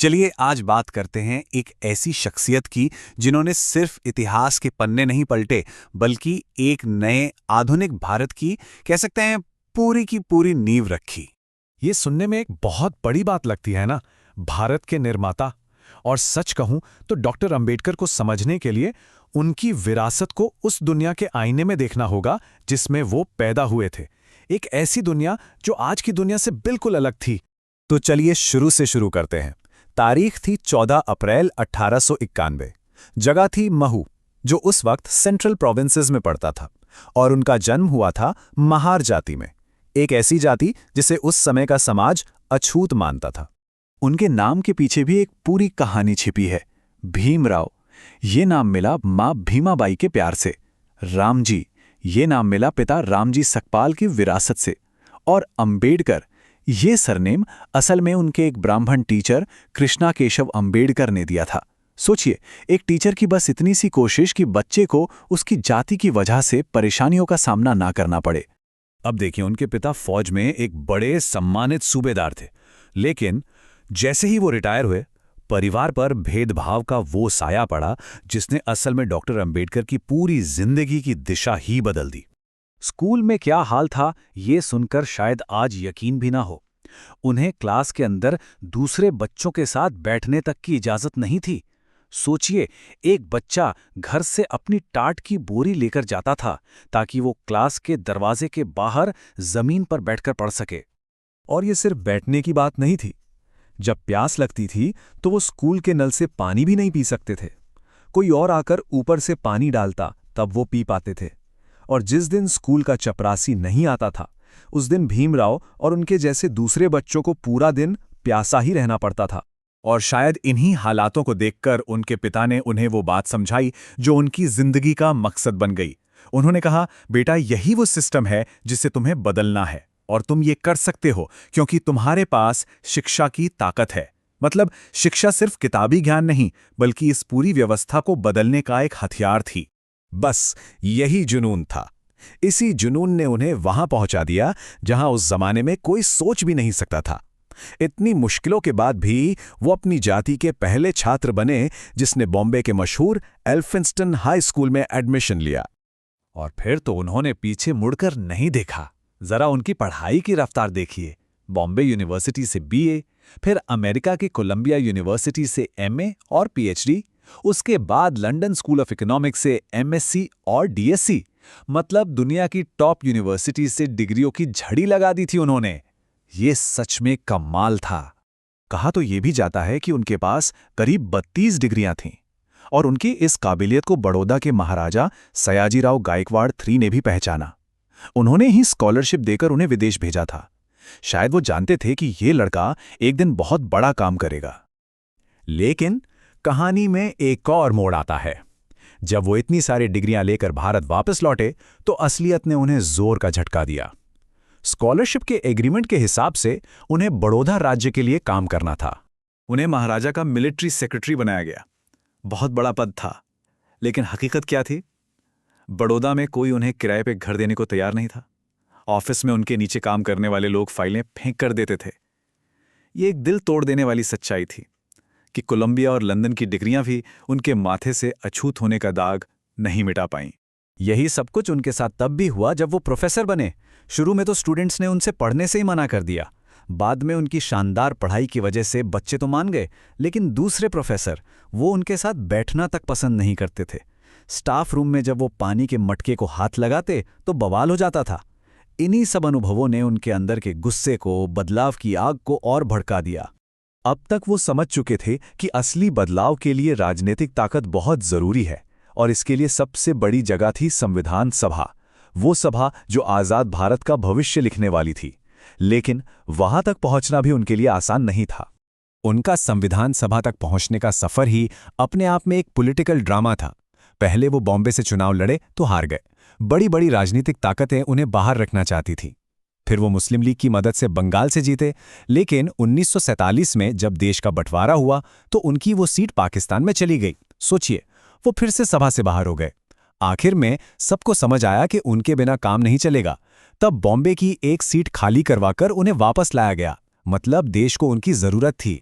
चलिए आज बात करते हैं एक ऐसी शख्सियत की जिन्होंने सिर्फ इतिहास के पन्ने नहीं पलटे बल्कि एक नए आधुनिक भारत की कह सकते हैं पूरी की पूरी नींव रखी। ये सुनने में एक बहुत बड़ी बात लगती है ना, भारत के निर्माता। और सच कहूं तो डॉक्टर अंबेडकर को समझने के लिए उनकी विरासत को उस दुनिया के आईने में देखना होगा जिसमें वो पैदा हुए थे। एक ऐसी दुनिया जो आज की दुनिया से बिल्कुल अलग थी। तो चलिए शुरू से शुरू करते हैं। तारीख थी 14 अप्रैल 1891। जगह थी महू, जो उस वक्त सेंट्रल प्रोविंसेस में पड़ता था, और उनका जन्म हुआ था महार जाति में, एक ऐसी जाति जिसे उस समय का समाज अछूत मानता था। उनके नाम के पीछे भी एक पूरी कहानी छिपी है। भीमराव, ये नाम मिला मां भीमाबाई के प्यार से। रामजी, ये नाम मिला पिता रामजी सकपाल की विरासत से। और अंबेडकर, ये सरनेम असल में उनके एक ब्राह्मण टीचर कृष्णा केशव अंबेडकर ने दिया था। सोचिए, एक टीचर की बस इतनी सी कोशिश कि बच्चे को उसकी जाति की वजह से परेशानियों का सामना ना करना पड़े। अब देखिए, उनके पिता फौज में एक बड़े सम्मानित सूबेदार थे, लेकिन जैसे ही वो रिटायर हुए, परिवार पर भेदभाव का वो साया पड़ा जिसने असल में डॉक्टर अंबेडकर की पूरी जिंदगी की दिशा ही बदल दी। स्कूल में क्या हाल था ये सुनकर शायद आज यकीन भी ना हो। उन्हें क्लास के अंदर दूसरे बच्चों के साथ बैठने तक की इजाजत नहीं थी। सोचिए, एक बच्चा घर से अपनी टाट की बोरी लेकर जाता था ताकि वो क्लास के दरवाजे के बाहर जमीन पर बैठकर पढ़ सके। और ये सिर्फ बैठने की बात नहीं थी। जब प्यास लगती थी तो वो स्कूल के नल से पानी भी नहीं पी सकते थे। कोई और आकर ऊपर से पानी डालता तब वो पी पाते थे। और जिस दिन स्कूल का चपरासी नहीं आता था, उस दिन भीमराव और उनके जैसे दूसरे बच्चों को पूरा दिन प्यासा ही रहना पड़ता था। और शायद इन्हीं हालातों को देखकर उनके पिता ने उन्हें वो बात समझाई जो उनकी जिंदगी का मकसद बन गई। उन्होंने कहा, बेटा, यही वो सिस्टम है जिसे तुम्हें बदलना है, और तुम ये कर सकते हो क्योंकि तुम्हारे पास शिक्षा की ताकत है। मतलब शिक्षा सिर्फ किताबी ज्ञान नहीं, बल्कि इस पूरी व्यवस्था को बदलने का एक हथियार थी। बस यही जुनून था। इसी जुनून ने उन्हें वहां पहुंचा दिया जहां उस जमाने में कोई सोच भी नहीं सकता था। इतनी मुश्किलों के बाद भी वो अपनी जाति के पहले छात्र बने जिसने बॉम्बे के मशहूर एल्फिंस्टन हाई स्कूल में एडमिशन लिया। और फिर तो उन्होंने पीछे मुड़कर नहीं देखा। जरा उनकी पढ़ाई की रफ्तार देखिए। बॉम्बे यूनिवर्सिटी से बीए, फिर अमेरिका की कोलंबिया यूनिवर्सिटी से एमए और पीएचडी, उसके बाद लंदन स्कूल ऑफ इकोनॉमिक्स से एमएससी और डीएससी। मतलब दुनिया की टॉप यूनिवर्सिटी से डिग्रियों की झड़ी लगा दी थी उन्होंने। ये सच में कमाल था। कहा तो ये भी जाता है कि उनके पास करीब 32 डिग्रियां थीं, और उनकी इस काबिलियत को बड़ौदा के महाराजा सयाजीराव गायकवाड़ III ने भी पहचाना। उन्होंने ही स्कॉलरशिप देकर उन्हें विदेश भेजा था। शायद वो जानते थे कि ये लड़का एक दिन बहुत बड़ा काम करेगा। लेकिन कहानी में एक और मोड़ आता है। जब वो इतनी सारी डिग्रियां लेकर भारत वापस लौटे तो असलियत ने उन्हें जोर का झटका दिया। स्कॉलरशिप के एग्रीमेंट के हिसाब से उन्हें बड़ौदा राज्य के लिए काम करना था। उन्हें महाराजा का मिलिट्री सेक्रेटरी बनाया गया। बहुत बड़ा पद था, लेकिन हकीकत क्या थी? बड़ौदा में कोई उन्हें किराए पे घर देने को तैयार नहीं था। ऑफिस में उनके नीचे काम करने वाले लोग फाइलें फेंक कर देते थे। ये एक दिल तोड़ देने वाली सच्चाई थी कि कोलंबिया और लंदन की डिग्रियां भी उनके माथे से अछूत होने का दाग नहीं मिटा पाईं। यही सब कुछ उनके साथ तब भी हुआ जब वो प्रोफेसर बने। शुरू में तो स्टूडेंट्स ने उनसे पढ़ने से ही मना कर दिया। बाद में उनकी शानदार पढ़ाई की वजह से बच्चे तो मान गए, लेकिन दूसरे प्रोफेसर वो उनके साथ बैठना तक पसंद नहीं करते थे। स्टाफ रूम में जब वो पानी के मटके को हाथ लगाते तो बवाल हो जाता था। इन्हीं सब अनुभवों ने उनके अंदर के गुस्से को, बदलाव की आग को और भड़का दिया। अब तक वो समझ चुके थे कि असली बदलाव के लिए राजनीतिक ताकत बहुत जरूरी है, और इसके लिए सबसे बड़ी जगह थी संविधान सभा। वो सभा जो आजाद भारत का भविष्य लिखने वाली थी। लेकिन वहां तक पहुंचना भी उनके लिए आसान नहीं था। उनका संविधान सभा तक पहुंचने का सफर ही अपने आप में एक पॉलिटिकल ड्रामा था। पहले वो बॉम्बे से चुनाव लड़े तो हार गए। बड़ी बड़ी राजनीतिक ताकतें उन्हें बाहर रखना चाहती थी। फिर वो मुस्लिम लीग की मदद से बंगाल से जीते, लेकिन 1947 में जब देश का बंटवारा हुआ तो उनकी वो सीट पाकिस्तान में चली गई। सोचिए, वो फिर से सभा से बाहर हो गए। आखिर में सबको समझ आया कि उनके बिना काम नहीं चलेगा। तब बॉम्बे की एक सीट खाली करवाकर उन्हें वापस लाया गया। मतलब देश को उनकी जरूरत थी।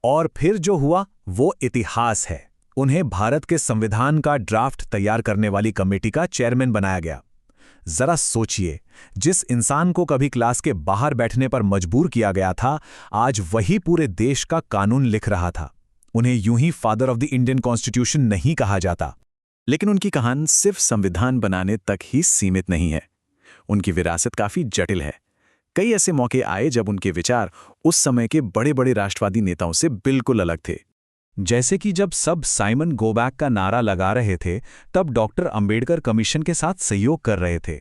और फिर जो हुआ वो इतिहास है। उन्हें भारत के संविधान का ड्राफ्ट तैयार करने वाली कमेटी का चेयरमैन बनाया गया। जरा सोचिए, जिस इंसान को कभी क्लास के बाहर बैठने पर मजबूर किया गया था, आज वही पूरे देश का कानून लिख रहा था। उन्हें यूं ही father of the Indian constitution नहीं कहा जाता। लेकिन उनकी कहानी सिर्फ संविधान बनाने तक ही सीमित नहीं है। उनकी विरासत काफी जटिल है। कई ऐसे मौके आए जब उनके विचार उस समय के बड़े बड़े राष्ट्रवादी नेताओं से बिल्कुल अलग थे। जैसे कि जब सब साइमन गो बैक का नारा लगा रहे थे, तब डॉक्टर अंबेडकर कमीशन के साथ सहयोग कर रहे थे।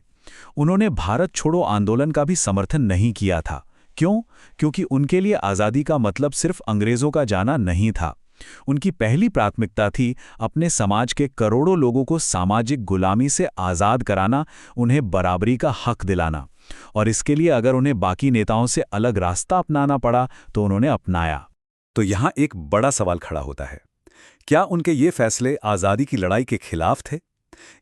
उन्होंने भारत छोड़ो आंदोलन का भी समर्थन नहीं किया था। क्यों? क्योंकि उनके लिए आज़ादी का मतलब सिर्फ अंग्रेज़ों का जाना नहीं था। उनकी पहली प्राथमिकता थी अपने समाज के करोड़ों लोगों को सामाजिक गुलामी से आज़ाद कराना, उन्हें बराबरी का हक दिलाना। और इसके लिए अगर उन्हें बाकी नेताओं से अलग रास्ता अपनाना पड़ा तो उन्होंने अपनाया। तो यहाँ एक बड़ा सवाल खड़ा होता है, क्या उनके ये फैसले आज़ादी की लड़ाई के खिलाफ थे,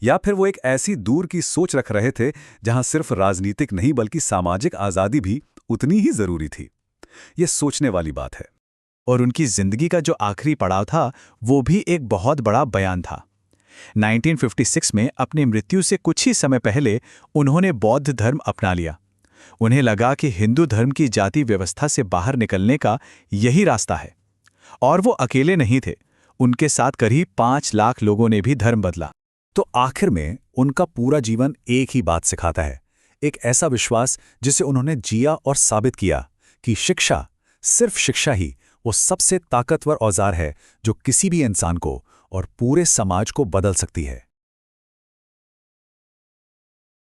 या फिर वो एक ऐसी दूर की सोच रख रहे थे जहां सिर्फ राजनीतिक नहीं बल्कि सामाजिक आज़ादी भी उतनी ही जरूरी थी? ये सोचने वाली बात है। और उनकी जिंदगी का जो आखिरी पड़ाव था वो भी एक बहुत बड़ा बयान था। 1956 में अपनी मृत्यु से कुछ ही समय पहले उन्होंने बौद्ध धर्म अपना लिया। उन्हें लगा कि हिंदू धर्म की जाति व्यवस्था से बाहर निकलने का यही रास्ता है। और वो अकेले नहीं थे, उनके साथ करीब 5 लाख लोगों ने भी धर्म बदला। तो आखिर में उनका पूरा जीवन एक ही बात सिखाता है, एक ऐसा विश्वास जिसे उन्होंने जिया और साबित किया कि शिक्षा, सिर्फ शिक्षा ही वो सबसे ताकतवर औजार है जो किसी भी इंसान को और पूरे समाज को बदल सकती है।